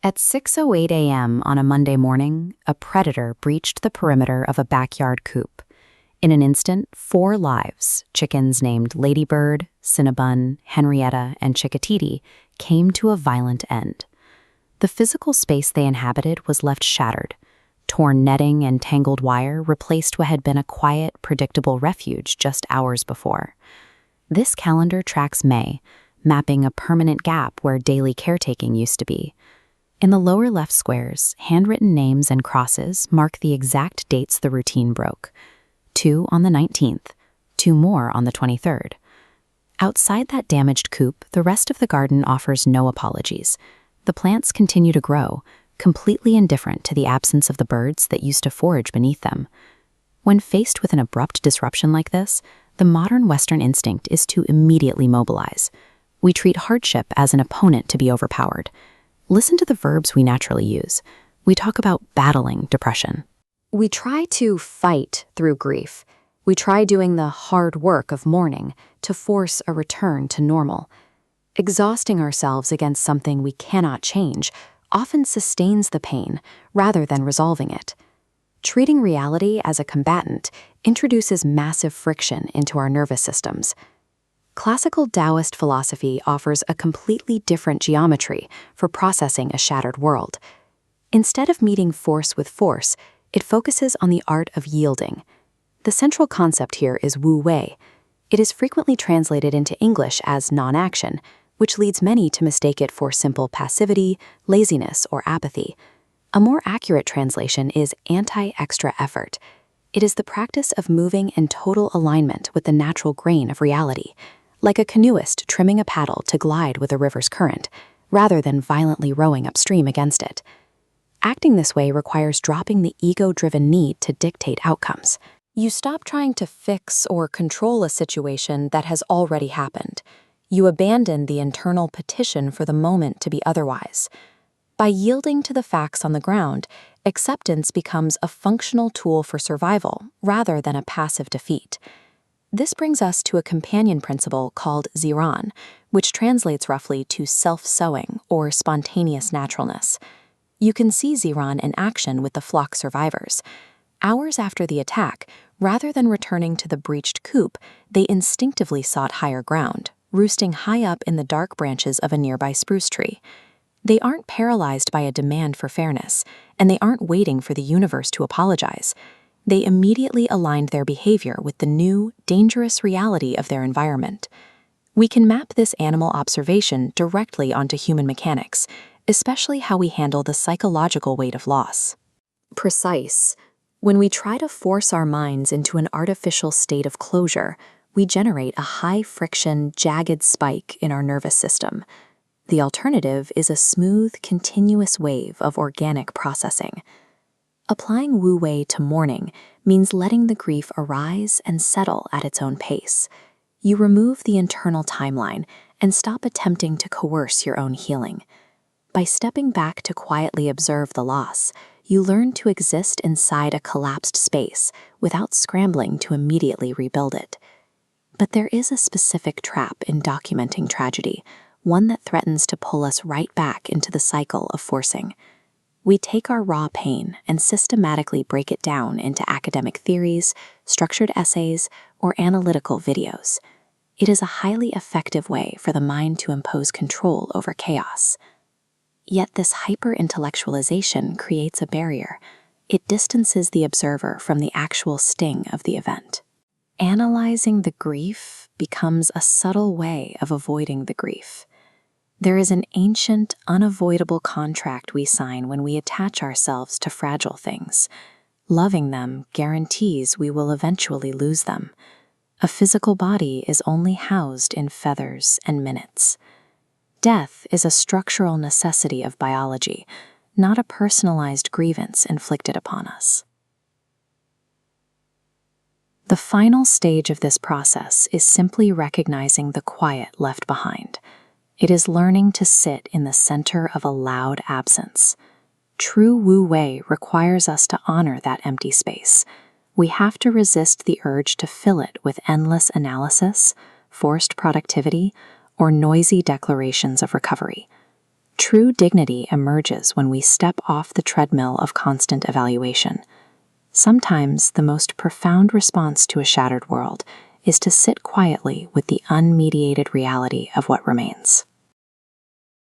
At 6:08 a.m. on a Monday morning, a predator breached the perimeter of a backyard coop. In an instant, 4 lives, chickens named Ladybird, Cinnabon, Henrietta, and Chickatiti, came to a violent end. The physical space they inhabited was left shattered. Torn netting and tangled wire replaced what had been a quiet, predictable refuge just hours before. This calendar tracks May, mapping a permanent gap where daily caretaking used to be. In the lower left squares, handwritten names and crosses mark the exact dates the routine broke. 2 on the 19th, 2 more on the 23rd. Outside that damaged coop, the rest of the garden offers no apologies. The plants continue to grow, completely indifferent to the absence of the birds that used to forage beneath them. When faced with an abrupt disruption like this, the modern Western instinct is to immediately mobilize. We treat hardship as an opponent to be overpowered. Listen to the verbs we naturally use. We talk about battling depression. We try to fight through grief. We try doing the hard work of mourning to force a return to normal. Exhausting ourselves against something we cannot change often sustains the pain rather than resolving it. Treating reality as a combatant introduces massive friction into our nervous systems. Classical Taoist philosophy offers a completely different geometry for processing a shattered world. Instead of meeting force with force, it focuses on the art of yielding. The central concept here is Wu Wei. It is frequently translated into English as non-action, which leads many to mistake it for simple passivity, laziness, or apathy. A more accurate translation is anti-extra effort. It is the practice of moving in total alignment with the natural grain of reality, like a canoeist trimming a paddle to glide with a river's current, rather than violently rowing upstream against it. Acting this way requires dropping the ego-driven need to dictate outcomes. You stop trying to fix or control a situation that has already happened. You abandon the internal petition for the moment to be otherwise. By yielding to the facts on the ground, acceptance becomes a functional tool for survival rather than a passive defeat. This brings us to a companion principle called Ziran, which translates roughly to self-sowing or spontaneous naturalness. You can see Ziran in action with the flock survivors. Hours after the attack, rather than returning to the breached coop, they instinctively sought higher ground, roosting high up in the dark branches of a nearby spruce tree. They aren't paralyzed by a demand for fairness, and they aren't waiting for the universe to apologize. They immediately aligned their behavior with the new, dangerous reality of their environment. We can map this animal observation directly onto human mechanics, especially how we handle the psychological weight of loss. Precise. When we try to force our minds into an artificial state of closure, we generate a high-friction, jagged spike in our nervous system. The alternative is a smooth, continuous wave of organic processing. Applying Wu Wei to mourning means letting the grief arise and settle at its own pace. You remove the internal timeline and stop attempting to coerce your own healing. By stepping back to quietly observe the loss, you learn to exist inside a collapsed space without scrambling to immediately rebuild it. But there is a specific trap in documenting tragedy, one that threatens to pull us right back into the cycle of forcing. We take our raw pain and systematically break it down into academic theories, structured essays, or analytical videos. It is a highly effective way for the mind to impose control over chaos. Yet this hyper-intellectualization creates a barrier. It distances the observer from the actual sting of the event. Analyzing the grief becomes a subtle way of avoiding the grief. There is an ancient, unavoidable contract we sign when we attach ourselves to fragile things. Loving them guarantees we will eventually lose them. A physical body is only housed in feathers and minutes. Death is a structural necessity of biology, not a personalized grievance inflicted upon us. The final stage of this process is simply recognizing the quiet left behind. It is learning to sit in the center of a loud absence. True Wu Wei requires us to honor that empty space. We have to resist the urge to fill it with endless analysis, forced productivity, or noisy declarations of recovery. True dignity emerges when we step off the treadmill of constant evaluation. Sometimes the most profound response to a shattered world is to sit quietly with the unmediated reality of what remains.